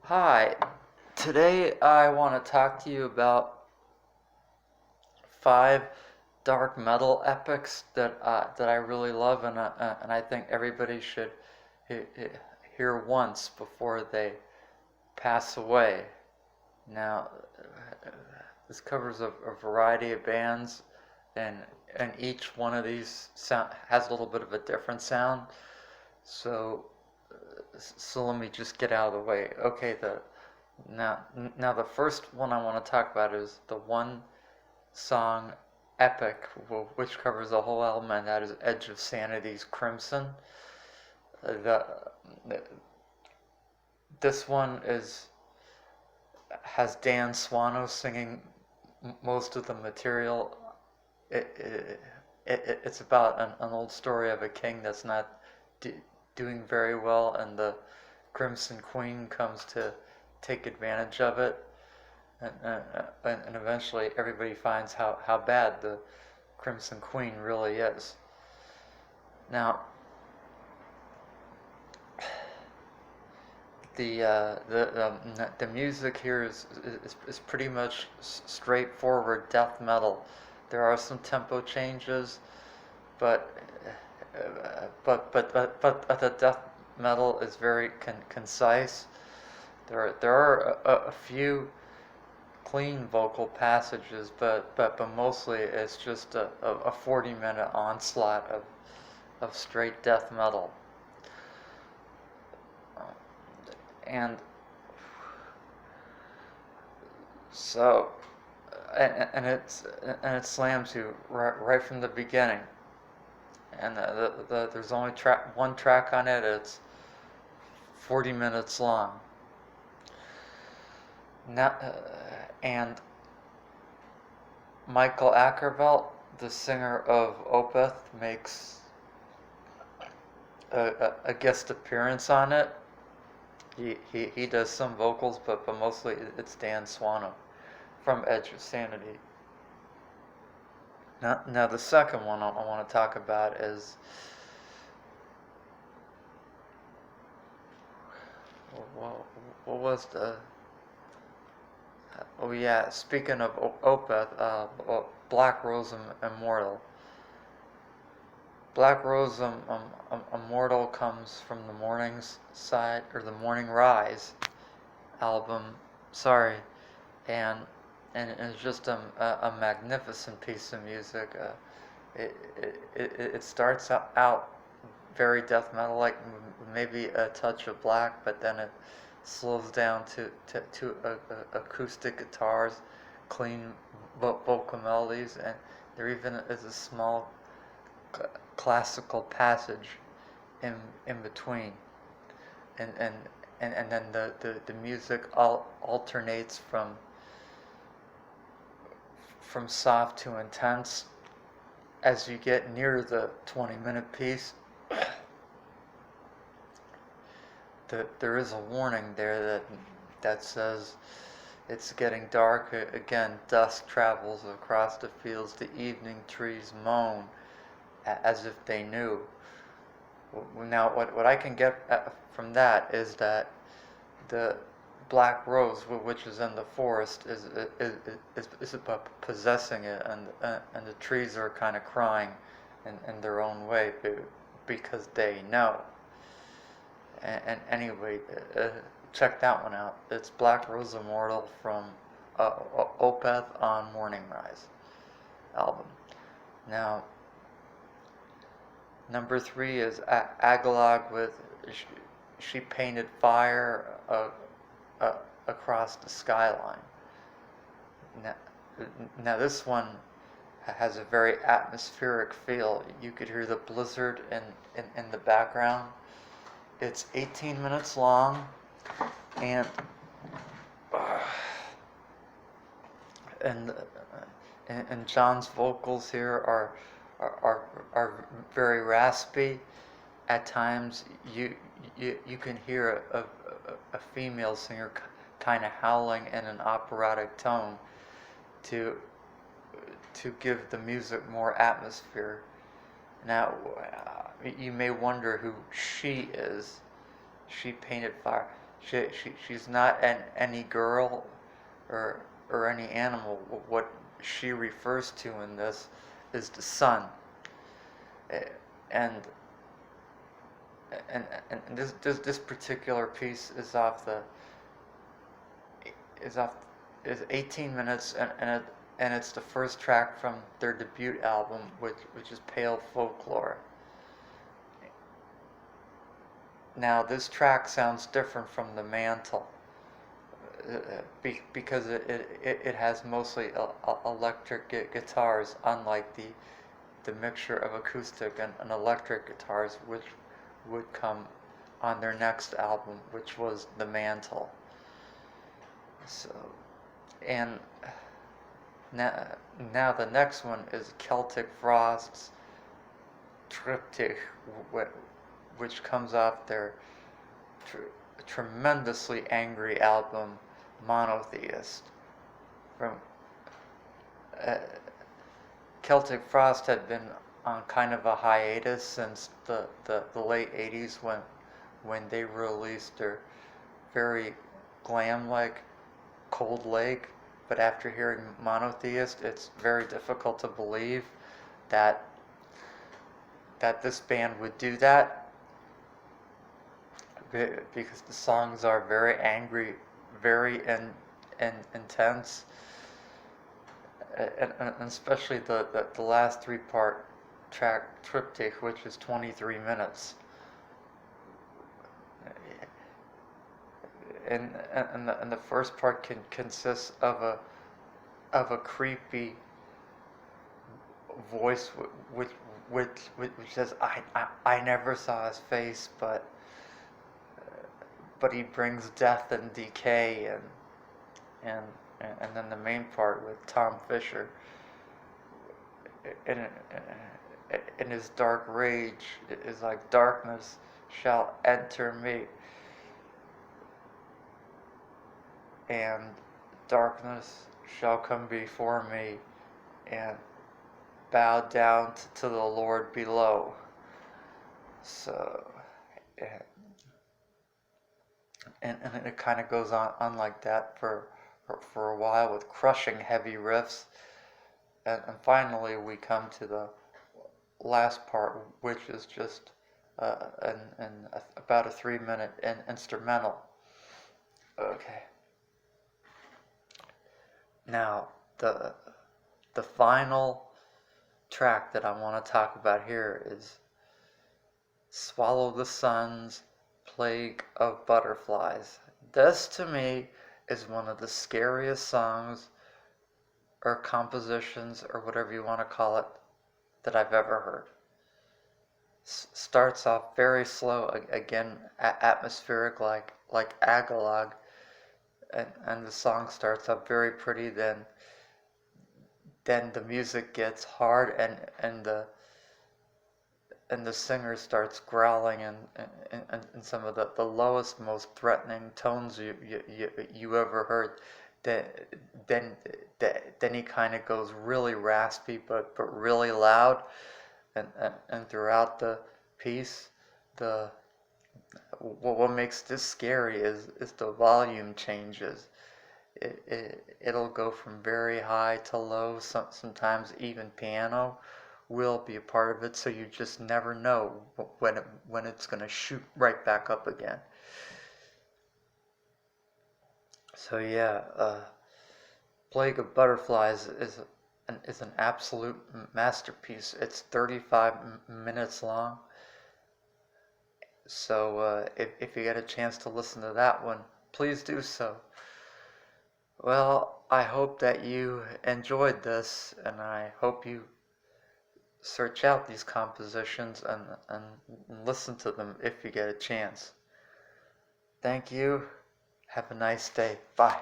Hi, today I want to talk to you about 5 dark metal epics that I really love and I think everybody should hear once before they pass away. Now, this covers a variety of bands, and each one of these has a little bit of a different sound. So, so let me just get out of the way. Okay, Now, now the first one I want to talk about is the one song epic, which covers the whole album, and that is Edge of Sanity's Crimson. The, this one has Dan Swano singing most of the material. It's about an old story of a king that's not doing very well, and the Crimson Queen comes to take advantage of it, and eventually everybody finds how bad the Crimson Queen really is. Now, the music here is pretty much straightforward death metal. There are some tempo changes, but the death metal is very concise. There are a few clean vocal passages, but mostly it's just a 40-minute onslaught of straight death metal. And so, and it slams you right from the beginning. And there's only one track on it. It's 40 minutes long. Now, and Michael Ackerveld, the singer of Opeth, makes a guest appearance on it. He does some vocals, but mostly it's Dan Swano from Edge of Sanity. Now the second one I want to talk about is what was the oh yeah, speaking of Opeth, Black Rose Immortal. Black Rose Immortal comes from the Morning's Side, or the Morning Rise album, and it's just a magnificent piece of music. It starts out very death metal, like maybe a touch of black, but then it slows down to acoustic guitars, clean vocal melodies, and there even is a small classical passage in between, and then the music alternates from soft to intense as you get near the 20-minute piece. There is a warning there that says it's getting dark again. Dusk travels across the fields. The evening trees moan as if they knew. Now, what I can get from that is that the Black Rose, which is in the forest, is possessing it, and the trees are kind of crying in their own way because they know. And anyway, check that one out. It's Black Rose Immortal from Opeth on Morning Rise album. Now, number 3 is Agalloch with She Painted Fire Across the Skyline. Now this one has a very atmospheric feel. You could hear the blizzard in the background. It's 18 minutes long, and John's vocals here are very raspy. At times, you can hear a female singer kind of howling in an operatic tone to give the music more atmosphere. Now, you may wonder who she is. She Painted Fire. she's not any girl or any animal. What she refers to in this is the sun. And this particular piece is is 18 minutes, and it's the first track from their debut album, which is Pale Folklore. Now this track sounds different from the Mantle, because it has mostly electric guitars, unlike the mixture of acoustic and electric guitars, which would come on their next album, which was The Mantle. So, and now the next one is Celtic Frost's Triptych, which comes off their tremendously angry album Monotheist. From Celtic Frost had been on kind of a hiatus since the late 80s when they released their very glam-like Cold Lake. But after hearing Monotheist, it's very difficult to believe that this band would do that, because the songs are very angry, very intense, and especially the last three-part track, Triptych, which is 23 minutes. And the first part consists of a creepy voice which says, I never saw his face, but he brings death and decay, and then the main part with Tom Fisher in his dark rage is like, darkness shall enter me, and darkness shall come before me and bow down to the Lord below. So, and it kind of goes on like that for a while, with crushing heavy riffs, and finally we come to the last part, which is just about a 3-minute instrumental. Okay. Now the final track that I want to talk about here is Swallow the Sun's Plague of Butterflies. This, to me, is one of the scariest songs or compositions, or whatever you want to call it, that I've ever heard. Starts off very slow, again atmospheric, like Agalloch, and the song starts up very pretty. Then the music gets hard, and the singer starts growling in some of the lowest, most threatening tones you ever heard. Then he kind of goes really raspy, but really loud, and throughout the piece, what makes this scary is the volume changes. It'll go from very high to low. Sometimes even piano will be a part of it, so you just never know when it's going to shoot right back up again. So yeah, Plague of Butterflies is an absolute masterpiece. It's 35 minutes long. So if you get a chance to listen to that one, please do so. Well, I hope that you enjoyed this, and I hope you search out these compositions and listen to them if you get a chance. Thank you. Have a nice day. Bye.